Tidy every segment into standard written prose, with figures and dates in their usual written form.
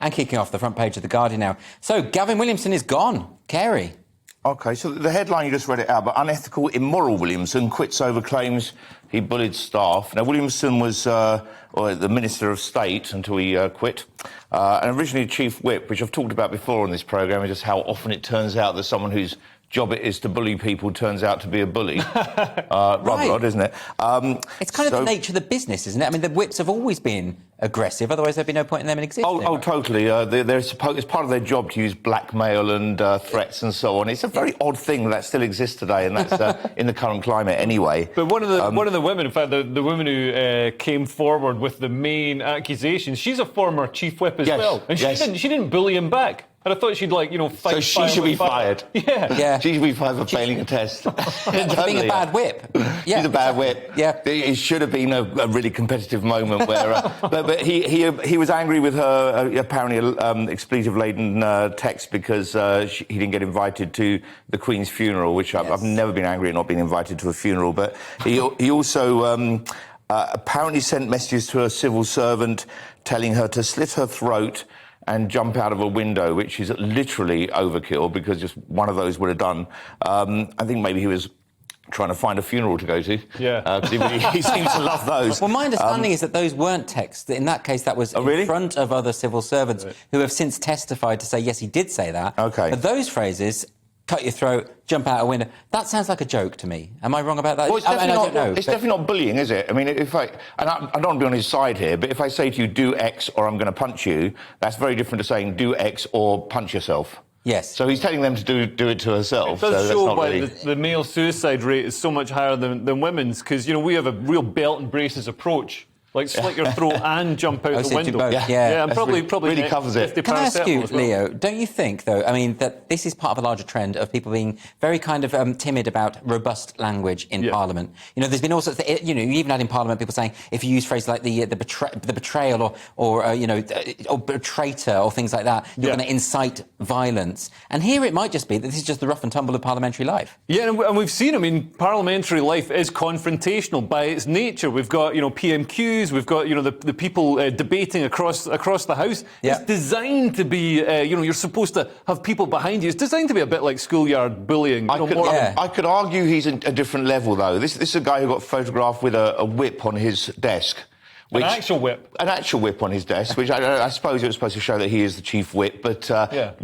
And kicking off the front page of The Guardian now. So, Gavin Williamson is gone. Carey. OK, so the headline, you just read it out, but unethical, immoral Williamson quits over claims he bullied staff. Now, Williamson was the Minister of State until he quit, and originally Chief Whip, which I've talked about before on this programme, is just how often it turns out that someone whose job it is to bully people turns out to be a bully. Rather odd, isn't it? It's kind of the nature of the business, isn't it? I mean, the whips have always been aggressive, otherwise there'd be no point in them in existing. Oh, totally. It's part of their job to use blackmail and threats and so on. It's a very odd thing that still exists today, and that's in the current climate anyway. But one of the women, in fact, the woman who came forward with the main accusation, she's a former chief whip as well, and she didn't bully him back. And I thought she'd, fight. So she should be fired. Yeah. She should be fired for failing a test. Being a bad whip. Yeah, she's a bad whip. Yeah. It should have been a really competitive moment where... but he was angry with her, apparently expletive-laden text because he didn't get invited to the Queen's funeral, which I've never been angry at not being invited to a funeral. But he also apparently sent messages to a civil servant telling her to slit her throat and jump out of a window, which is literally overkill, because just one of those would have done. I think maybe he was trying to find a funeral to go to. Yeah. He seems to love those. Well, my understanding is that those weren't texts. In that case, that was in front of other civil servants who have since testified to say, yes, he did say that. OK. But those phrases, cut your throat, jump out a window, that sounds like a joke to me. Am I wrong about that? Well, it's definitely not bullying, is it? I mean, I don't want to be on his side here, but if I say to you, do X or I'm going to punch you, that's very different to saying do X or punch yourself. Yes. So he's telling them to do it to herself. It does show why really... the male suicide rate is so much higher than women's, because, we have a real belt and braces approach. Like slit your throat and jump out the window. Yeah, and probably really covers it. Can I ask you, Leo, don't you think, though, I mean, that this is part of a larger trend of people being very kind of timid about robust language in Parliament? There's been all sorts of, you even had in Parliament people saying if you use phrases like the betrayal or traitor or things like that, you're going to incite violence. And here it might just be that this is just the rough and tumble of parliamentary life. Yeah, and we've seen, parliamentary life is confrontational by its nature. We've got, PMQs, we've got, the people debating across the House. Yeah. It's designed to be, you're supposed to have people behind you. It's designed to be a bit like schoolyard bullying. I could argue he's at a different level, though. This is a guy who got photographed with a whip on his desk. An actual whip. An actual whip on his desk, which I suppose it was supposed to show that he is the chief whip, but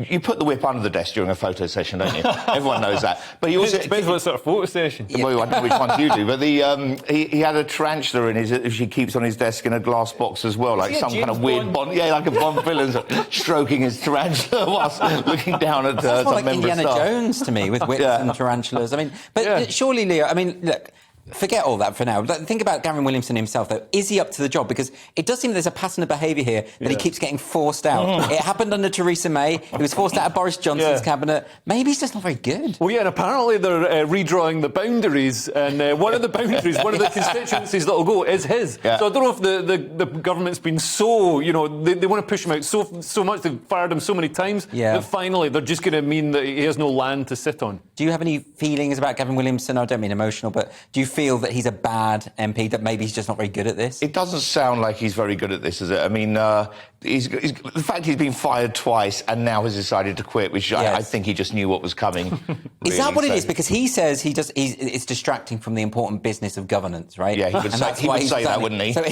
you put the whip under the desk during a photo session, don't you? Everyone knows that. But he also... It depends what sort of photo session. Well, I don't know which ones you do, but he had a tarantula in his... She keeps on his desk in a glass box as well, like some kind of weird Bond... Yeah, like a Bond villain stroking his tarantula whilst looking down at some member like Indiana Jones to me, with whips and tarantulas. I mean, but surely, Leo, I mean, look... Forget all that for now. But think about Gavin Williamson himself, though. Is he up to the job? Because it does seem there's a pattern of behaviour here that he keeps getting forced out. It happened under Theresa May. He was forced out of Boris Johnson's cabinet. Maybe he's just not very good. Well, and apparently they're redrawing the boundaries, and one of the boundaries, one of the constituencies that will go is his. Yeah. So I don't know if the government's been so, they want to push him out so much, they've fired him so many times, that finally they're just going to mean that he has no land to sit on. Do you have any feelings about Gavin Williamson? I don't mean emotional, but do you feel that he's a bad MP, that maybe he's just not very good at this? It doesn't sound like he's very good at this, does it? I mean, the fact he's been fired twice and now has decided to quit, which I think he just knew what was coming. Is that what it is? Because he says it's distracting from the important business of governance, right? Yeah, he would say that, wouldn't he? So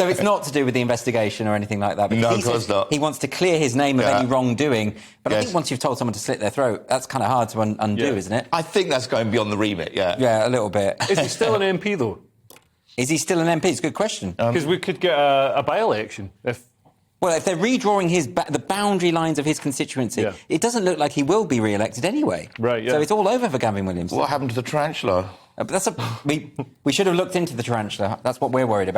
it's not to do with the investigation or anything like that. No, of course not. He wants to clear his name of any wrongdoing. But I think once you've told someone to slit their throat, that's kind of hard to undo, isn't it? I think that's going beyond the remit, Yeah, a little bit. Is he still an MP, though? Is he still an MP? It's a good question. Because we could get a by-election if... Well, if they're redrawing the boundary lines of his constituency, it doesn't look like he will be re-elected anyway. Right, yeah. So it's all over for Gavin Williamson. What happened to the tarantula? We should have looked into the tarantula. That's what we're worried about.